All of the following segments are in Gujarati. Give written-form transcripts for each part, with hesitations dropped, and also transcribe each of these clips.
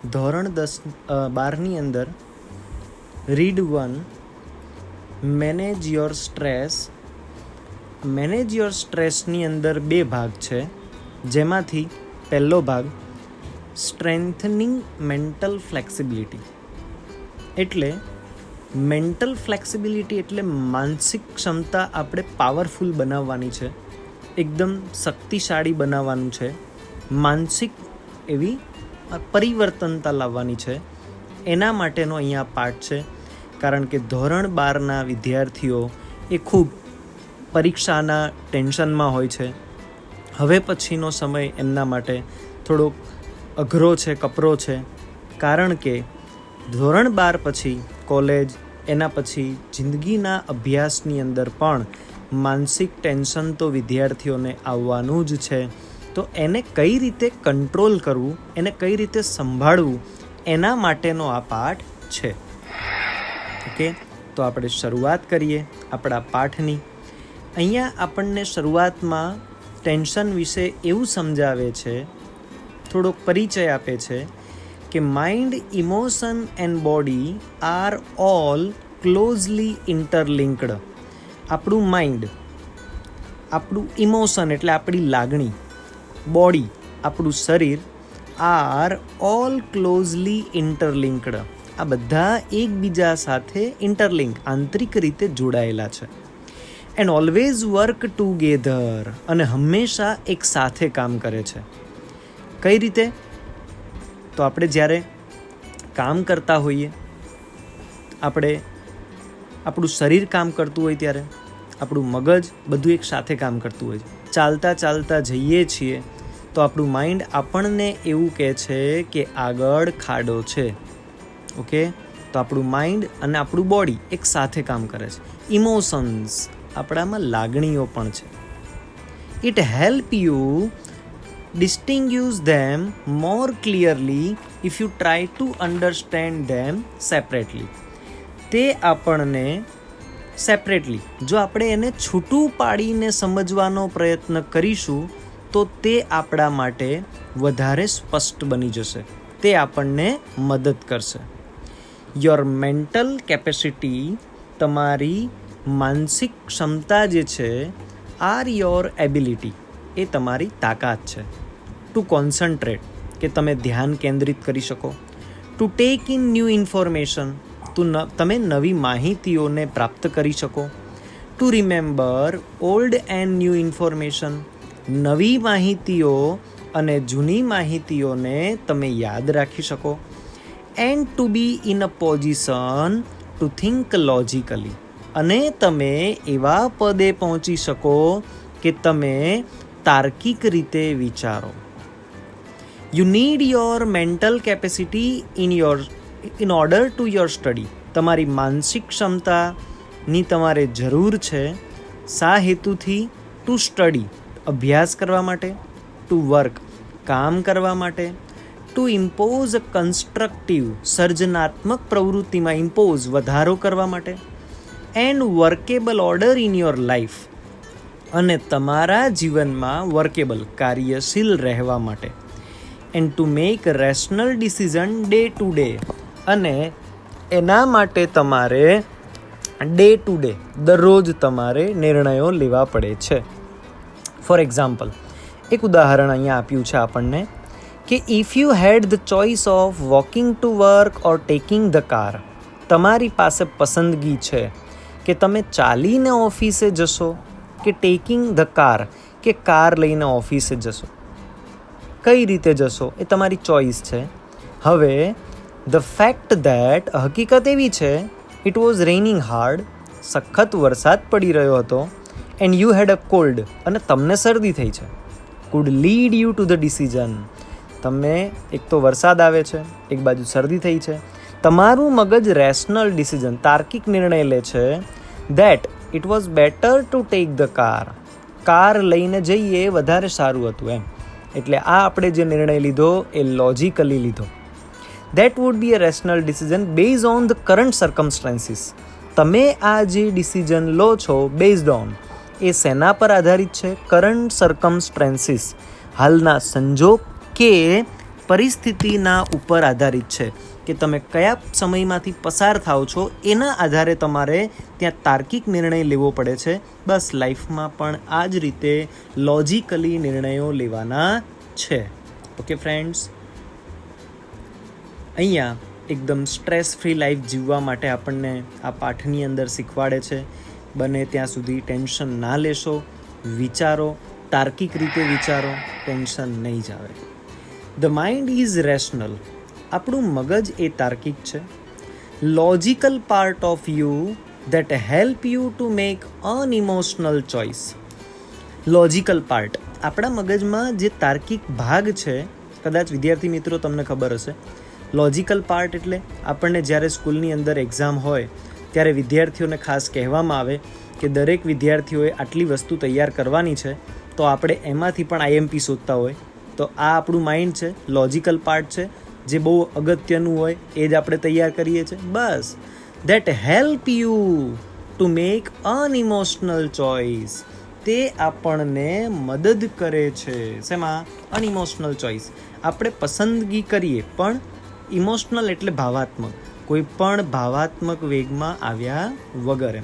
ધોરણ 12ની અંદર read 1 manage your stress. Manage your સ્ટ્રેસની અંદર 2 ભાગ છે, જેમાંથી પહેલો ભાગ સ્ટ્રેન્થનિંગ મેન્ટલ ફ્લેક્સિબિલિટી. એટલે મેન્ટલ ફ્લેક્સિબિલિટી એટલે માનસિક ક્ષમતા આપણે પાવરફુલ બનાવવાની છે, એકદમ શક્તિશાળી બનાવવાનું છે, માનસિક એવી પરિવર્તનતા લાવવાની છે. એના માટેનો અહીંયા પાઠ છે, કારણ કે ધોરણ 12ના વિદ્યાર્થીઓ એ ખૂબ પરીક્ષાના ટેન્શનમાં હોય છે. હવે પછીનો સમય એમના માટે થોડોક અઘરો છે, કપરો છે, કારણ કે ધોરણ 12 પછી કોલેજ, એના પછી જિંદગીના અભ્યાસની અંદર પણ માનસિક ટેન્શન તો વિદ્યાર્થીઓને આવવાનું જ છે. તો એને કઈ રીતે કંટ્રોલ કરવું, એને કઈ રીતે સંભાળવું, એના માટેનો આ પાઠ છે. ઓકે, તો આપણે શરૂઆત કરીએ આપણા પાઠની. અહીંયા આપણને શરૂઆતમાં ટેન્શન વિશે એવું સમજાવે છે, થોડોક પરિચય આપે છે કે mind, emotion and body are all closely interlinked. આપણું માઇન્ડ, આપણું ઇમોશન એટલે આપણી લાગણી, બોડી આપણું શરીર આર ઓલ ક્લોઝલી ઇન્ટરલિંક્ડ. આ બધા એકબીજા સાથે ઇન્ટરલિંક, આંતરિક રીતે જોડાયેલા છે. એન્ડ ઓલવેઝ વર્ક ટુગેધર, અને હંમેશા એક સાથે કામ કરે છે. કઈ રીતે? તો આપણે જ્યારે કામ કરતા હોઈએ, આપણું શરીર કામ કરતું હોય ત્યારે આપણું મગજ બધું એક સાથે કામ કરતું હોય છે. ચાલતા ચાલતા જઈએ છીએ તો આપણું માઇન્ડ આપણને એવું કહે છે કે આગળ ખાડો છે. ઓકે, તો આપણું માઇન્ડ અને આપણું બોડી એક સાથે કામ કરે છે. ઇમોશન્સ, આપણામાં લાગણીઓ પણ છે. It help you distinguish them more clearly if you try to understand them separately. તે આપણને સેપરેટલી, જો આપણે એને છૂટું પાડીને સમજવાનો પ્રયત્ન કરીશું તો તે આપણા માટે વધારે સ્પષ્ટ બની જશે. તે આપણને મદદ કરશે. યોર મેન્ટલ કેપેસિટી, તમારી માનસિક ક્ષમતા જે છે, આર યોર એબિલિટી, એ તમારી તાકાત છે. ટુ કોન્સન્ટ્રેટ, કે તમે ધ્યાન કેન્દ્રિત કરી શકો. To take in new information, તમે નવી માહિતીઓને પ્રાપ્ત કરી શકો. To remember old and new information, નવી માહિતીઓ અને જૂની માહિતીઓને તમે યાદ રાખી શકો. And to be in a position to think logically, અને તમે એવા પદે પહોંચી શકો કે તમે તાર્કિક રીતે વિચારો. You need your mental capacity in order to your study. તમારી માનસિક ક્ષમતાની તમારે જરૂર છે શા હેતુથી? ટુ સ્ટડી, અભ્યાસ કરવા માટે. ટુ વર્ક, કામ કરવા માટે. ટુ ઇમ્પોઝ કન્સ્ટ્રક્ટિવ, સર્જનાત્મક પ્રવૃત્તિમાં ઇમ્પોઝ, વધારો કરવા માટે. And workable order in your life, અને તમારા જીવનમાં વર્કેબલ, કાર્યશીલ રહેવા માટે. And to make rational decision day to day, અને એના માટે તમારે ડે ટુ ડે, દરરોજ તમારે નિર્ણયો લેવા પડે છે. ફોર એક્ઝામ્પલ, એક ઉદાહરણ અહીંયા આપ્યું છે આપણને કે if you had the choice of walking to work or taking the car, તમારી પાસે પસંદગી છે કે તમે ચાલીને ઓફિસે જશો કે ટેકિંગ ધ કાર, કે કાર લઈને ઓફિસે જશો. કઈ રીતે જશો એ તમારી ચોઈસ છે. હવે ધ ફેક્ટ દેટ, હકીકત એવી છે, ઇટ વોઝ રેઇનિંગ હાર્ડ, સખત વરસાદ પડી રહ્યો હતો. And you had a cold, અને તમને શરદી થઈ છે. Food lead you to the decision, તમે, એક તો વરસાદ આવે છે, એક બાજુ શરદી થઈ છે, તમારું મગજ રેશનલ ડિસિઝન, તાર્કિક નિર્ણય લે છે that it was better to take the car, car લઈને જઈએ વધારે સારું હતું એમ. એટલે આ આપણે જે નિર્ણય લીધો એ લોજિકલી લીધો. That would be a rational decision based on the current circumstances. તમે આ જે ડિસિઝન લો છો બેઝડ ઓન, એ શેના પર આધારિત છે? કરંટ સર્કમસ્ટાન્સીસ, હાલના સંજોગ કે પરિસ્થિતિના ઉપર આધારિત છે કે તમે કયા સમયમાંથી પસાર થાઓ છો, એના આધારે તમારે ત્યાં તાર્કિક નિર્ણય લેવો પડે છે. બસ લાઈફમાં પણ આ જ રીતે લોજિકલી નિર્ણયો લેવાના છે. ઓકે ફ્રેન્ડ્સ, અહીંયા એકદમ સ્ટ્રેસ ફ્રી લાઈફ જીવવા માટે આપણને આ પાઠની અંદર શીખવાડે છે. બને ત્યાં સુધી ટેન્શન ના લેશો, વિચારો, તાર્કિક રીતે વિચારો, ટેન્શન નહીં જ આવે. The mind is rational. આપણું મગજ એ તાર્કિક છે. Logical part of you that help you to make unemotional choice. Logical part, આપણા મગજમાં જે તાર્કિક ભાગ છે, કદાચ વિદ્યાર્થી મિત્રો તમને ખબર હશે. લોજિકલ પાર્ટ એટલે આપણને જ્યારે સ્કૂલની અંદર એક્ઝામ હોય ત્યારે વિદ્યાર્થીઓને ખાસ કહેવામાં આવે કે દરેક વિદ્યાર્થીઓએ આટલી વસ્તુ તૈયાર કરવાની છે, તો આપણે એમાંથી પણ આઈએમપી શોધતા હોય. તો આ આપણું માઇન્ડ છે, લોજિકલ પાર્ટ છે, જે બહુ અગત્યનું હોય એ જ આપણે તૈયાર કરીએ છીએ. બસ that help you to make unemotional choice. તે આપણને મદદ કરે છે. શેમાં? Unemotional choice. આપણે પસંદગી કરીએ, પણ ઇમોશનલ એટલે ભાવાત્મક, કોઈ પણ ભાવાત્મક વેગમાં આવ્યા વગર.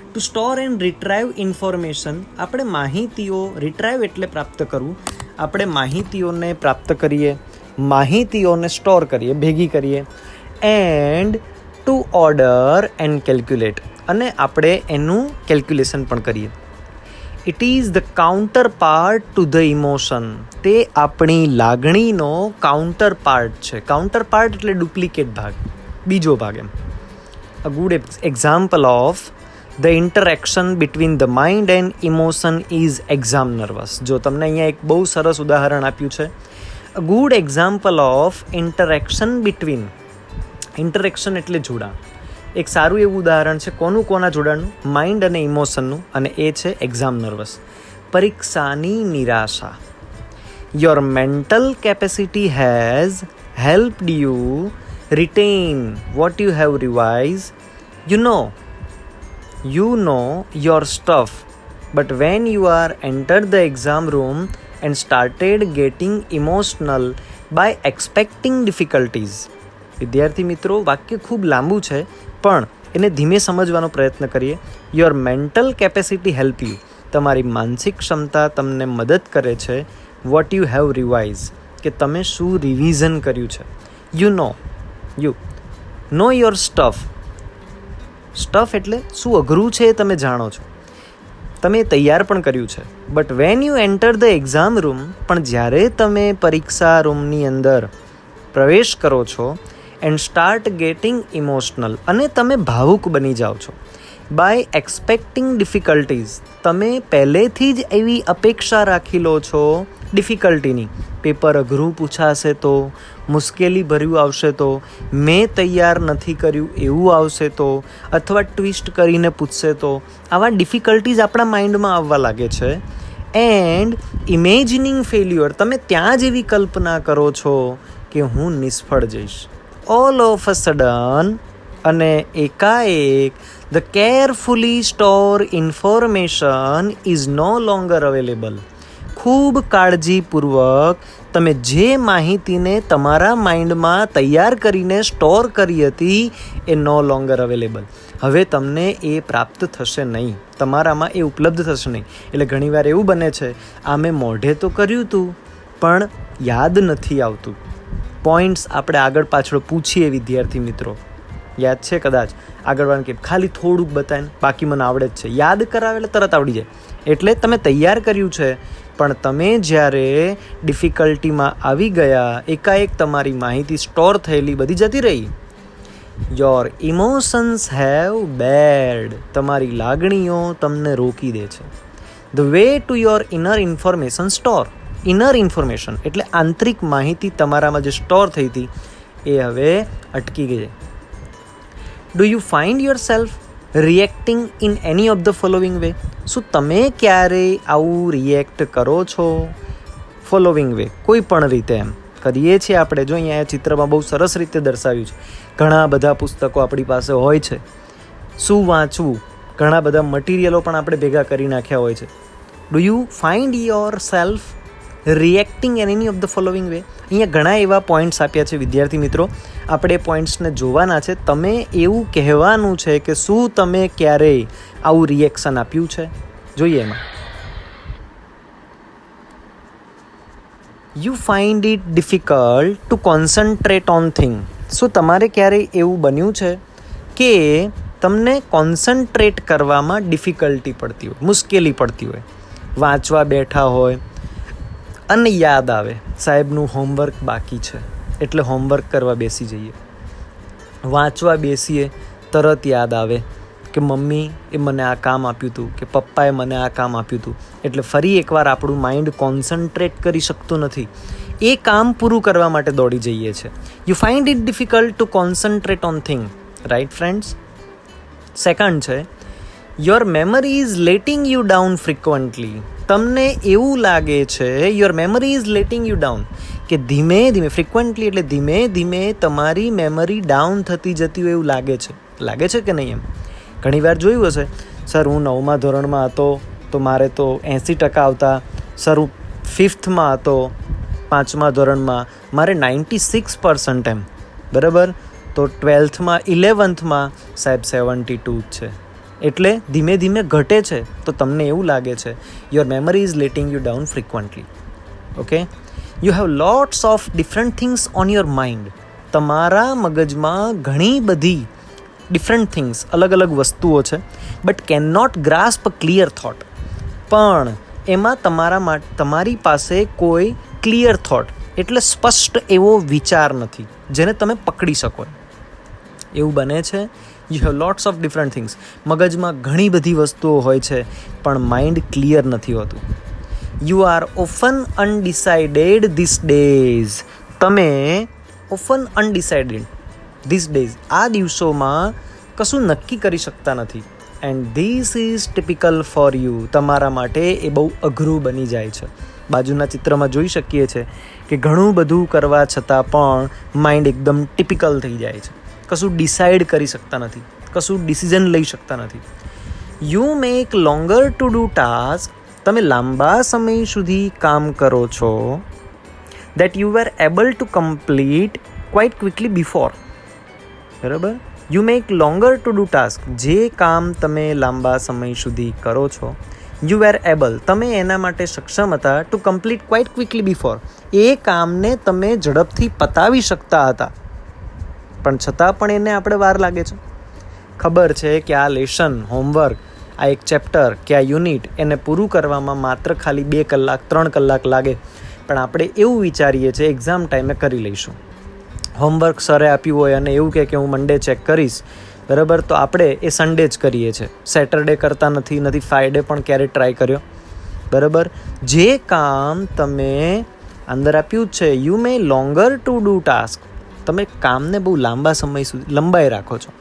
To store and retrieve information. આપણે માહિતીઓ, રિટ્રાઈવ એટલે પ્રાપ્ત કરવું, આપણે માહિતીઓને પ્રાપ્ત કરીએ, માહિતીઓને સ્ટોર કરીએ, ભેગી કરીએ. And to order and calculate, અને આપણે એનું કેલ્ક્યુલેશન પણ કરીએ. It is the counterpart to the emotion. તે આપણી લાગણીનો કાઉન્ટર પાર્ટ છે. કાઉન્ટર પાર્ટ એટલે ડુપ્લિકેટ ભાગ, બીજો ભાગ એમ. A good example of the interaction between the mind and emotion is exam nervous. જો તમને અહીંયા એક બહુ સરસ ઉદાહરણ આપ્યું છે. A good example of interaction between. Interaction એટલે જોડાણ. એક સારું એવું ઉદાહરણ છે. કોના જોડાણનું? માઇન્ડ અને ઇમોશનનું, અને એ છે એક્ઝામ નર્વસ. પરીક્ષાની નિરાશા. Your mental capacity has helped you retain what you have revise. You know your stuff, but when you are entered the exam room and started getting emotional by expecting difficulties. વિદ્યાર્થી મિત્રો, વાક્ય ખૂબ લાંબુ છે, પણ એને ધીમે સમજવાનો પ્રયત્ન કરીએ. Your mental capacity help you. તમારી માનસિક ક્ષમતા તમને મદદ કરે છે. વોટ યુ હેવ રિવાઇઝ, કે તમે શું રિવિઝન કર્યું છે. You know your stuff. Stuff એટલે શું અઘરું છે એ તમે જાણો છો, તમે તૈયાર પણ કર્યું છે. But when you enter the exam room, પણ જ્યારે તમે પરીક્ષા રૂમની અંદર પ્રવેશ કરો છો, એન્ડ સ્ટાર્ટ ગેટિંગ ઇમોશનલ, અને તમે ભાવુક બની જાઓ છો. બાય એક્સપેક્ટિંગ ડિફિકલ્ટીઝ, તમે પહેલેથી જ એવી અપેક્ષા રાખી લો છો ડિફિકલ્ટીની. પેપર અઘરું પૂછાશે તો, મુશ્કેલી ભર્યું આવશે તો, મેં તૈયાર નથી કર્યું એવું આવશે તો, અથવા ટ્વિસ્ટ કરીને પૂછશે તો, આવા ડિફિકલ્ટીઝ આપણા માઇન્ડમાં આવવા લાગે છે. એન્ડ ઇમેજિનિંગ ફેલ્યુઅર, તમે ત્યાં જ એવી કલ્પના કરો છો કે હું નિષ્ફળ જઈશ. ઓલ ઓફ અ સડન, અને એકાએક, the carefully store information is no longer available. ખૂબ કાળજીપૂર્વક તમે જે માહિતીને તમારા માઇન્ડમાં તૈયાર કરીને સ્ટોર કરી હતી એ નો લોંગર અવેલેબલ. હવે તમને એ પ્રાપ્ત થશે નહીં, તમારામાં એ ઉપલબ્ધ થશે નહીં. એટલે ઘણીવાર એવું બને છે, આ મેં મોઢે તો કર્યું હતું પણ યાદ નથી આવતું. પોઈન્ટ્સ આપણે આગળ પાછળ પૂછીએ વિદ્યાર્થી મિત્રો, યાદ છે કદાચ, આગળવાળાને કે ખાલી થોડુંક બતાવીને બાકી મને આવડે જ છે, યાદ કરાવે એટલે તરત આવડી જાય. એટલે તમે તૈયાર કર્યું છે, પણ તમે જ્યારે ડિફિકલ્ટીમાં આવી ગયા, એકાએક તમારી માહિતી સ્ટોર થયેલી બધી જતી રહી. Your emotions have bad. તમારી લાગણીઓ તમને રોકી દે છે. The way to your inner information store. Inner information એટલે આંતરિક માહિતી તમારામાં જે સ્ટોર થઈ હતી એ હવે અટકી ગઈ. Do you find your self reacting in any of the following way. શું તમે ક્યારેય આવું રિએક્ટ કરો છો? ફોલોવિંગ વે, કોઈ પણ રીતે એમ કરીએ છીએ આપણે. જો અહીંયા ચિત્રમાં બહુ સરસ રીતે દર્શાવ્યું છે. ઘણા બધા પુસ્તકો આપણી પાસે હોય છે, શું વાંચવું, ઘણા બધા મટીરિયલો પણ આપણે ભેગા કરી નાખ્યા હોય છે. Do you find your self reacting in any of the following way. અહીંયા ઘણા એવા પોઈન્ટ્સ આપ્યા છે વિદ્યાર્થી મિત્રો, આપણે પોઈન્ટ્સને જોવાના છે. તમે એવું કહેવાનું છે કે શું તમે ક્યારેય આવું રિએક્શન આપ્યું છે. જોઈએ એમાં. You find it difficult to concentrate on thing. શું તમારે ક્યારેય એવું બન્યું છે કે તમને કોન્સન્ટ્રેટ કરવામાં ડિફિકલ્ટી પડતી હોય, મુશ્કેલી પડતી હોય? વાંચવા બેઠા હોય અને યાદ આવે સાહેબનું હોમવર્ક બાકી છે એટલે હોમવર્ક કરવા બેસી જઈએ. વાંચવા બેસીએ તરત યાદ આવે કે મમ્મી એ મને આ કામ આપ્યું હતું, કે પપ્પાએ મને આ કામ આપ્યું હતું, એટલે ફરી એકવાર આપણું માઇન્ડ કોન્સન્ટ્રેટ કરી શકતું નથી. એ કામ પૂરું કરવા માટે દોડી જઈએ છીએ. You find it difficult to concentrate on thing, right friends? Second છે, your memory is letting you down frequently. તમને એવું લાગે છે your memory is letting you down, કે ધીમે ધીમે, ફ્રિકવન્ટલી એટલે ધીમે ધીમે તમારી મેમરી ડાઉન થતી જતી હોય એવું લાગે છે કે નહીં? એમ ઘણીવાર જોયું હશે, સર હું 9મા ધોરણમાં હતો તો મારે તો 80% આવતા, સર હું 5thમાં હતો 5મા ધોરણમાં મારે 96%, એમ બરાબર, તો 12thમાં 11thમાં સાહેબ 72 જ છે. એટલે ધીમે ધીમે ઘટે છે. તો તમને એવું લાગે છે your memory is letting you down frequently. Okay, you have lots of different things on your mind. તમારા મગજમાં ઘણી બધી ડિફરન્ટ થિંગ્સ, અલગ અલગ વસ્તુઓ છે, but can not grasp a clear thought. પણ એમાં તમારી પાસે કોઈ ક્લિયર થોટ એટલે સ્પષ્ટ એવો વિચાર નથી જેને તમે પકડી શકો. એવું બને છે. You have lots of different things. મગજમાં ઘણી બધી વસ્તુઓ હોય છે પણ માઇન્ડ ક્લિયર નથી હોતું. You are often undecided this days. તમે ઓફન અનડિસાઇડેડ ધીસ ડેઝ, આ દિવસોમાં કશું નક્કી કરી શકતા નથી. And this is typical for you. તમારા માટે એ બહુ અઘરું બની જાય છે. બાજુના ચિત્રમાં જોઈ શકીએ છીએ કે ઘણું બધું કરવા છતાં પણ માઇન્ડ એકદમ ટિપિકલ થઈ જાય છે. કશું ડિસાઇડ કરી શકતા નથી, કશું ડિસિઝન લઈ શકતા નથી. You make longer to do task. તમે લાંબા સમય સુધી કામ કરો છો that you were able to complete quite quickly before. બરાબર? You make longer to do task. જે કામ તમે લાંબા સમય સુધી કરો છો, યુ વેર એબલ, તમે એના માટે સક્ષમ હતા, to complete quite quickly before. એ કામને તમે ઝડપથી પતાવી શકતા હતા, પણ છતાં પણ એને આપણે વાર લાગે છે. ખબર છે કે આ લેસન, હોમવર્ક, આ એક ચેપ્ટર કે આ યુનિટ એને પૂરું કરવામાં માત્ર ખાલી 2 કલાક 3 કલાક લાગે, પણ આપણે એવું વિચારીએ છીએ એક્ઝામ ટાઈમે કરી લઈશું. હોમવર્ક સરે આપ્યું હોય અને એવું કહે કે હું મંડે ચેક કરીશ, બરાબર, તો આપણે એ સન્ડે જ કરીએ છીએ, સેટરડે કરતા નથી ફ્રાઈડે પણ ક્યારેય ટ્રાય કર્યો. બરાબર? જે કામ તમે અંદર આપ્યું છે, you may longer to do task, તમે કામને બહુ લાંબા સમય સુધી લંબાઈ રાખો છો.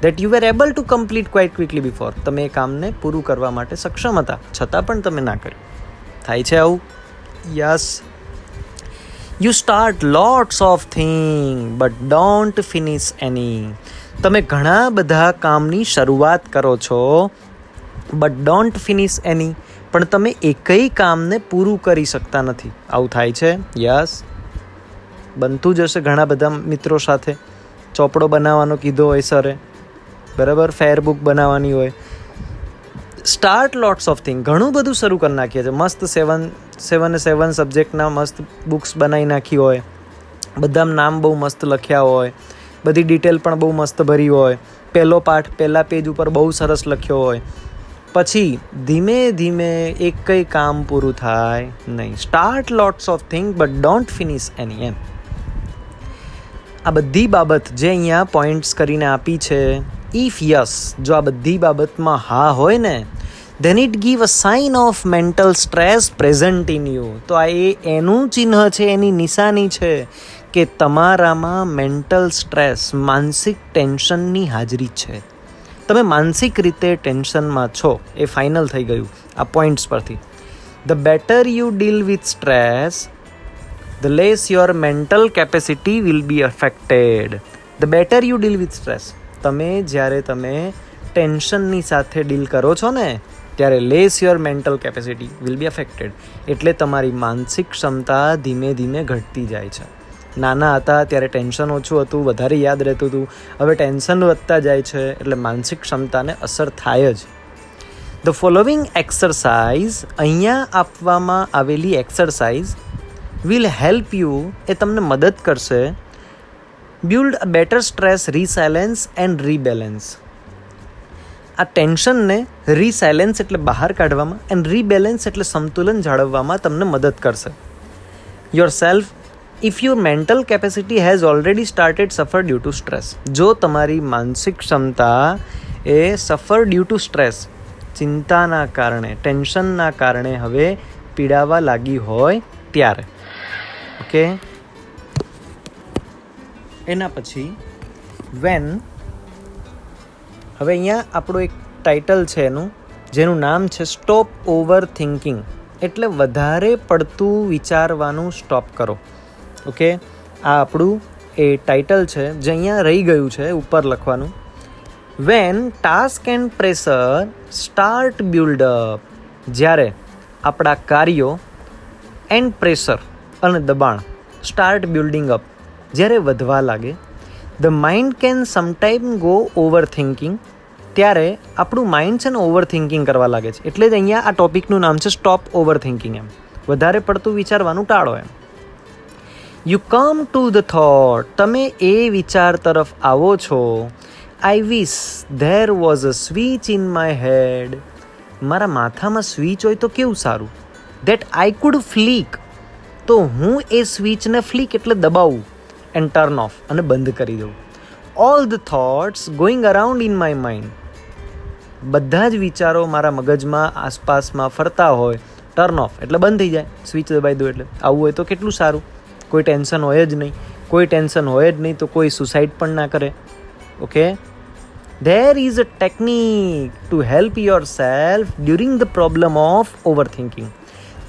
That you were able to complete quite quickly before. તમે એ કામને પૂરું કરવા માટે સક્ષમ હતા, છતાં પણ તમે ના કર્યું. થાય છે આવું? Yes. You start lots of thing but don't finish any. તમે ઘણા બધા કામની શરૂઆત કરો છો બટ ડોન્ટ ફિનિશ એની, પણ તમે એકય કામને પૂરું કરી શકતા નથી. આવું થાય છે? યસ. બનતું જ હશે ઘણા બધા મિત્રો સાથે. ચોપડો બનાવવાનો કીધો હોય સરે, બરાબર, ફેર બુક બનાવવાની હોય. સ્ટાર્ટ લોટ્સ ઓફ થિંગ, ઘણું બધું શરૂ કરી નાખીએ છીએ. મસ્ત 7 સબ્જેક્ટના મસ્ત બુક્સ બનાવી નાખી હોય, બધા નામ બહુ મસ્ત લખ્યા હોય, બધી ડિટેલ પણ બહુ મસ્ત ભરી હોય, પહેલો પાઠ પહેલા પેજ ઉપર બહુ સરસ લખ્યો હોય, પછી ધીમે ધીમે એક કંઈ કામ પૂરું થાય નહીં. Start lots of thing but don't finish any. એમ આ બધી બાબત જે અહીંયા પોઈન્ટ્સ કરીને આપી છે, ઇફ યસ, જો આ બધી બાબતમાં હા હોય ને, then it give a sign of mental stress present in you. તો આ એનું ચિહ્ન છે, એની નિશાની છે કે તમારામાં મેન્ટલ સ્ટ્રેસ, માનસિક ટેન્શનની હાજરી છે. તમે માનસિક રીતે ટેન્શનમાં છો, એ ફાઇનલ થઈ ગયું આ પોઈન્ટ્સ પરથી. The better you deal with stress, the less your mental capacity will be affected. The better you deal with stress. તમે જ્યારે ટેન્શનની સાથે ડીલ કરો છો ને, ત્યારે less your mental capacity will be affected. એટલે તમારી માનસિક ક્ષમતા ધીમે ધીમે ઘટતી જાય છે. નાના હતા ત્યારે ટેન્શન ઓછું હતું, વધારે યાદ રહેતું હતું. હવે ટેન્શન વધતા જાય છે એટલે માનસિક ક્ષમતાને અસર થાય જ. ધ ફોલોવિંગ એક્સરસાઇઝ, અહીંયા આપવામાં આવેલી એક્સરસાઇઝ વિલ હેલ્પ યુ, એ તમને મદદ કરશે build a better stress resilience and rebalance. આ ટેન્શનને રીસાયલેન્સ એટલે બહાર કાઢવામાં એન્ડ રીબેલેન્સ એટલે સંતુલન જાળવવામાં તમને મદદ કરશે. Your self if your mental capacity has already started સફર ડ્યુ ટુ સ્ટ્રેસ. જો તમારી માનસિક ક્ષમતા એ સફર ડ્યુ ટુ સ્ટ્રેસ, ચિંતાના કારણે, ટેન્શનના કારણે હવે પીડાવા લાગી હોય ત્યારે. ઓકે, એના પછી વેન, હવે અહીંયા આપણું એક ટાઇટલ છે એનું, જેનું નામ છે સ્ટોપ ઓવર થિંકિંગ, એટલે વધારે પડતું વિચારવાનું સ્ટોપ કરો. ઓકે, આ આપણું એ ટાઇટલ છે જે અહીંયા રહી ગયું છે ઉપર લખવાનું. When task and pressure start build up, જ્યારે આપણા કાર્યો એન્ડ પ્રેશર અને દબાણ સ્ટાર્ટ બિલ્ડિંગ અપ, જ્યારે વધવા લાગે, the mind can sometime go over thinking, ત્યારે આપણું માઇન્ડ છે ને ઓવર થિંકિંગ કરવા લાગે છે. એટલે જ અહીંયા આ ટોપિકનું નામ છે સ્ટોપ ઓવર થિંકિંગ. એમ વધારે પડતું વિચારવાનું ટાળો. એમ you come to the thought, તમે એ વિચાર તરફ આવો છો. I wish there was a switch in my head, મારા માથામાં સ્વિચ હોય તો કેવું સારું. ધેટ આઈ કુડ ફ્લિક, તો હું એ સ્વિચને ફ્લિક એટલે દબાવું એન્ડ ટર્ન ઓફ, અને બંધ કરી દઉં. All the thoughts going around in my mind, બધા જ વિચારો મારા મગજમાં આસપાસમાં ફરતા હોય, ટર્ન ઓફ એટલે બંધ થઈ જાય, સ્વિચ દબાઈ દો. એટલે આવું હોય તો કેટલું સારું. કોઈ ટેન્શન હોય જ નહીં, કોઈ ટેન્શન હોય જ નહીં તો કોઈ સુસાઇડ પણ ના કરે. Okay, there is a technique to help your self during the problem of over thinking.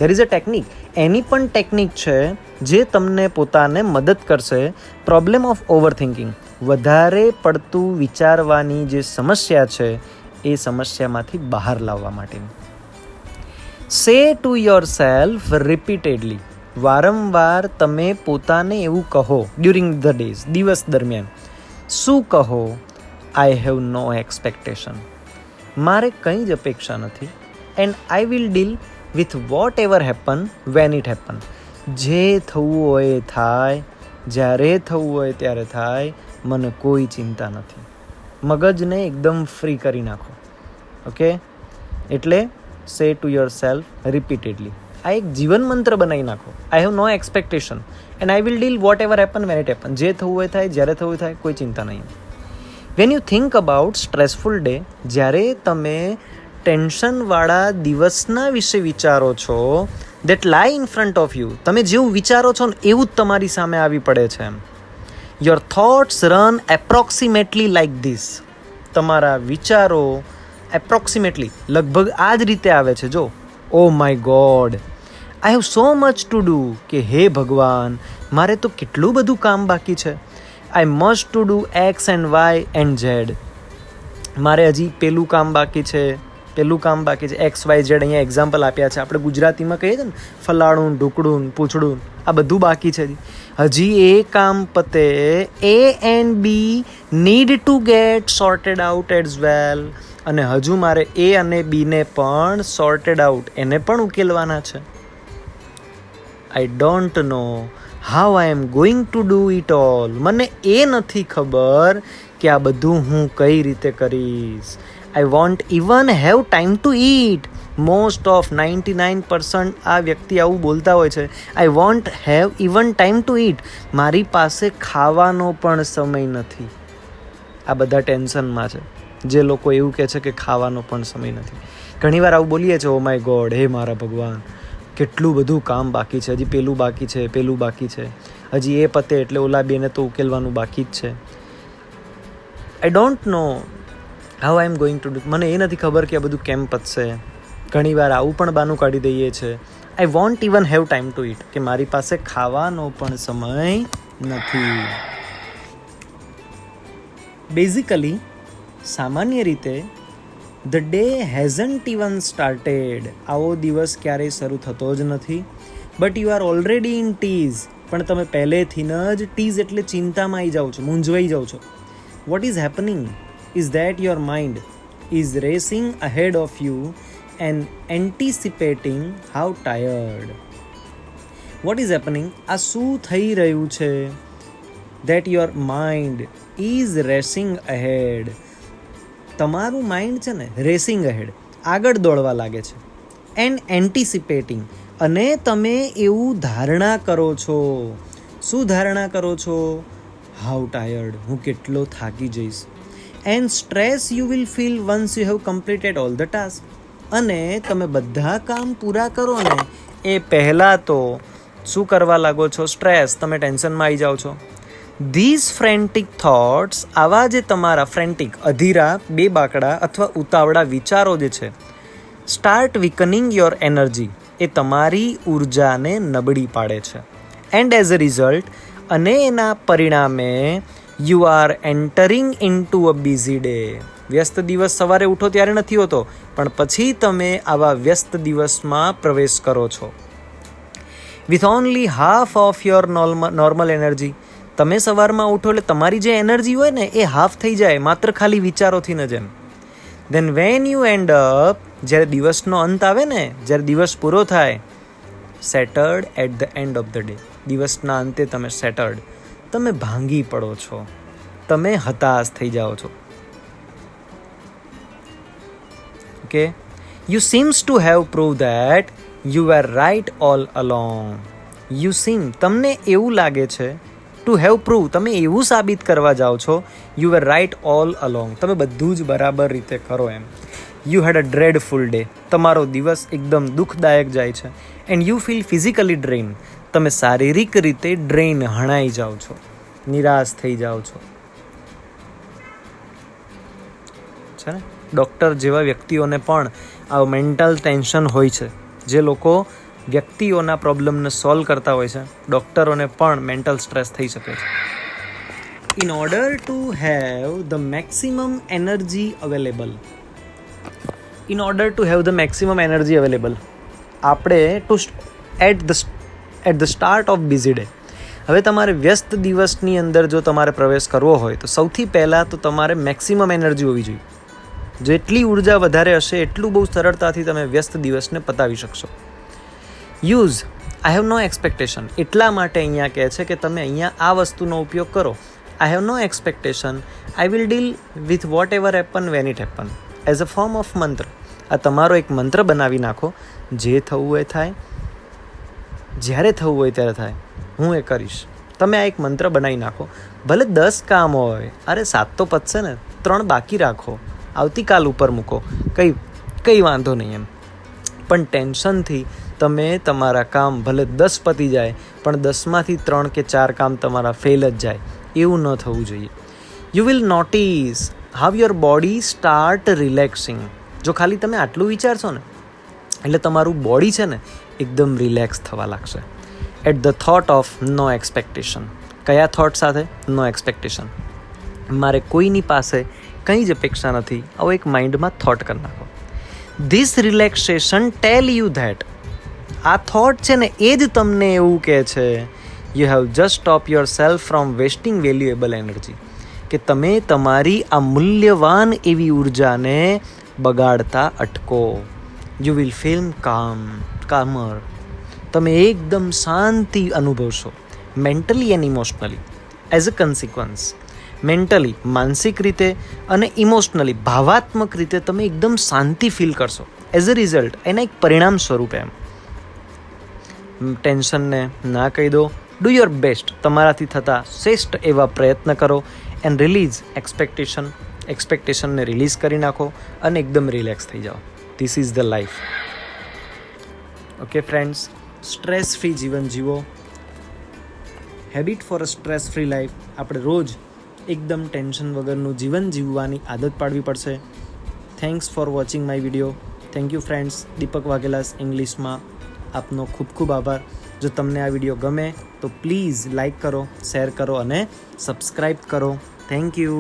There is a technique, એની પણ ટેકનિક છે જે તમને પોતાને મદદ કરશે પ્રોબ્લેમ ઓફ ઓવર થિંકિંગ, વધારે પડતું વિચારવાની જે સમસ્યા છે એ સમસ્યામાંથી બહાર લાવવા માટેની. સે ટુ યોર સેલ્ફ રિપીટેડલી, વારંવાર તમે પોતાને એવું કહો ડ્યુરિંગ ધ ડેઝ, દિવસ દરમિયાન. શું કહો? આઈ હેવ નો એક્સપેક્ટેશન, મારે કંઈ જ અપેક્ષા નથી. And I will deal with whatever happen when it happen, જે થવું હોય એ થાય, જ્યારે થવું હોય ત્યારે થાય, મને કોઈ ચિંતા નથી. મગજને એકદમ ફ્રી કરી નાખો. ઓકે, એટલે સે ટુ યોર સેલ્ફ રિપીટેડલી, આ એક જીવન મંત્ર બનાવી નાખો. I have no expectation and I will deal whatever happen when it happen, જે થવું હોય થાય, જ્યારે થવું થાય, કોઈ ચિંતા નહીં. When you think about stressful day, જ્યારે તમે ટેન્શનવાળા દિવસના વિશે વિચારો છો, દેટ લાઈ ઇન ફ્રન્ટ ઓફ યુ, તમે જેવું વિચારો છો ને એવું જ તમારી સામે આવી પડે છે. એમ your thoughts run approximately like this, તમારા વિચારો એપ્રોક્સિમેટલી લગભગ આ જ રીતે આવે છે. જો, oh my God, I have so much to do, કે હે ભગવાન, મારે તો કેટલું બધું કામ બાકી છે. I must to do X and Y and Z, મારે હજી પેલું કામ બાકી છે, પેલું કામ બાકી છે. એક્સ વાય ઝેડ અહીંયા એક્ઝામ્પલ આપ્યા છે. આપણે ગુજરાતીમાં કહીએ છીએ ને, ફલાણું, ઢુકડું, પૂછડું, આ બધું બાકી છે. હજી એ કામ પતે, એ and be need to get sorted out as well, અને હજુ મારે એ અને બીને પણ સોર્ટેડ આઉટ, એને પણ ઉકેલવાના છે. I don't know how I am going to do it all, મને એ નથી ખબર કે આ બધું હું કઈ રીતે કરીશ. I want even have time to eat, most of 99% આ વ્યક્તિ આવું બોલતા હોય છે. I want have even time to eat, મારી પાસે ખાવાનો પણ સમય નથી. આ બધા ટેન્શનમાં છે જે લોકો એવું કહે છે કે ખાવાનો પણ સમય નથી. ઘણીવાર આવું બોલીએ છીએ, ઓ માય ગોડ, હે મારા ભગવાન, કેટલું બધું કામ બાકી છે, હજી પેલું બાકી છે, પેલું બાકી છે, હજી એ પતે એટલે ઓલા બેને તો ઉકેલવાનું બાકી જ છે. I don't know how I am going to do, મને એ નથી ખબર કે આ બધું કેમ પતશે. ઘણીવાર આવું પણ બાનું કાઢી દઈએ છે. I want even have time to eat, કે મારી પાસે ખાવાનો પણ સમય નથી. બેઝિકલી સામાન્ય રીતે the day hasn't even started. આવો દિવસ ક્યારેય શરૂ થતો જ નથી. But you are already in tease. પણ તમે પહેલેથી જ ટીઝ એટલે ચિંતામાં આવી જાઓ છો, મૂંઝવાઈ જાઓ છો. What is happening is that your mind is racing ahead of you and anticipating how tired. What is happening? આ શું થઈ રહ્યું છે? That your mind is racing ahead. તમારું માઇન્ડ છે ને રેસિંગ અહેડ, આગળ દોડવા લાગે છે. એન્ડ એન્ટિસિપેટિંગ, અને તમે એવું ધારણા કરો છો. શું ધારણા કરો છો? હાઉ ટાયર્ડ, હું કેટલો થાકી જઈશ. And stress you will feel once you have completed all the task. અને તમે બધા કામ પૂરા કરો ને એ પહેલાં તો શું કરવા લાગો છો? સ્ટ્રેસ, તમે ટેન્શનમાં આવી જાઓ છો. ધીઝ ફ્રેન્ટિક થોટ્સ, આવા જે તમારા ફ્રેન્ટિક, અધીરા, બે બાકડા અથવા ઉતાવળા વિચારો જે છે, સ્ટાર્ટ વીકનિંગ યોર એનર્જી, એ તમારી ઉર્જાને નબળી પાડે છે. એન્ડ એઝ અ રિઝલ્ટ, અને એના પરિણામે you are entering in to a busy day. વ્યસ્ત દિવસ સવારે ઉઠો ત્યારે નથી હોતો, પણ પછી તમે આવા વ્યસ્ત દિવસમાં પ્રવેશ કરો છો. With only half of your normal energy. તમે સવારમાં ઉઠો એટલે તમારી જે એનર્જી હોય ને એ હાફ થઈ જાય, માત્ર ખાલી વિચારોથી ન જેમ. Then when you end up, જ્યારે દિવસનો અંત આવે ને, જ્યારે દિવસ પૂરો થાય, shattered at the end of the day. દિવસના અંતે તમે સેટર્ડ, તમે ભાંગી પડો છો, તમે હતાશ થઈ જાઓ છો. Okay, you seems to have prove that you are right all along. You seem, તમને એવું લાગે છે, ટુ હેવ પ્રૂવ, તમે એવું સાબિત કરવા જાઓ છો, you are right all along, તમે બધું જ બરાબર રીતે કરો એમ. યુ હેડ અ ડ્રેડફુલ ડે, તમારો દિવસ એકદમ દુઃખદાયક જાય છે. And you feel physically drain, તમે શારીરિક રીતે ડ્રેઇન, હણાઈ જાઓ છો, નિરાશ થઈ જાઓ છો. છે ને, ડૉક્ટર જેવા વ્યક્તિઓને પણ આ મેન્ટલ ટેન્શન હોય છે. જે લોકો વ્યક્તિઓના પ્રોબ્લેમને સોલ્વ કરતા હોય છે, ડૉક્ટરોને પણ મેન્ટલ સ્ટ્રેસ થઈ શકે છે. In order to have the maximum energy available, in order to have the maximum energy available, આપણે at the start of busy day. હવે તમારે વ્યસ્ત દિવસની અંદર જો તમારે પ્રવેશ કરવો હોય તો સૌથી પહેલાં તો તમારે મેક્સિમમ એનર્જી હોવી જોઈએ. જેટલી ઉર્જા વધારે હશે એટલું બહુ સરળતાથી તમે વ્યસ્ત દિવસને પતાવી શકશો. Use I have no expectation, એટલા માટે અહીંયા કહે છે કે તમે અહીંયા આ વસ્તુનો ઉપયોગ કરો. I have no expectation, I will deal with whatever happen when it happen, as a form of mantra. આ તમારો એક મંત્ર બનાવી નાખો, જે થવું હોય થાય, જ્યારે થવું હોય ત્યારે થાય, હું એ કરીશ. તમે આ એક મંત્ર બનાવી નાખો. ભલે 10 કામ હોય, અરે 7 તો પતશે ને, 3 બાકી રાખો, આવતીકાલ ઉપર મૂકો, કંઈ વાંધો નહીં એમ. પણ ટેન્શનથી તમે તમારા કામ ભલે 10 પતી જાય, પણ 10માંથી 3 કે 4 કામ તમારા ફેલ જ જાય, એવું ન થવું જોઈએ. You will notice how your body start relaxing. જો ખાલી તમે આટલું વિચારશો ને, એટલે તમારું બોડી છે ને એકદમ રિલેક્સ થવા લાગશે. At the thought of no expectation. કયા થોટ સાથે? No expectation. મારે કોઈની પાસે કંઈ જ અપેક્ષા નથી, આવો એક માઇન્ડમાં થોટ કરી નાખો. This relaxation tell you that, આ થોટ છે ને એ જ તમને એવું કહે છે, you have just stop your self from wasting valuable energy, કે તમે તમારી આ મૂલ્યવાન એવી ઉર્જાને બગાડતા અટકો. યુ વિલ ફીલ કામર, તમે એકદમ શાંતિ અનુભવશો, mentally and emotionally. As a consequence, mentally, માનસિક રીતે, અને ઇમોશનલી, ભાવાત્મક રીતે તમે એકદમ શાંતિ ફીલ કરશો. એઝ અ રિઝલ્ટ, એના એક પરિણામ સ્વરૂપે એમ. ટેન્શનને ના કહી દો, ડુ યોર બેસ્ટ, તમારાથી થતા શ્રેષ્ઠ એવા પ્રયત્ન કરો. એન્ડ રિલીઝ એક્સપેક્ટેશનને રિલીઝ કરી નાખો અને એકદમ રિલેક્સ થઈ જાઓ. This is the life. Okay friends, stress free જીવન જીવો. Habit for a stress free life. આપણે રોજ એકદમ ટેન્શન વગરનું જીવન જીવવાની આદત પાડવી પડશે. Thanks for watching my video. Thank you friends. Deepak Vaghela's ઇંગ્લિશમાં આપનો ખૂબ ખૂબ આભાર. જો તમને આ વિડીયો ગમે તો પ્લીઝ લાઈક કરો, શેર કરો અને સબસ્ક્રાઈબ કરો. Thank you.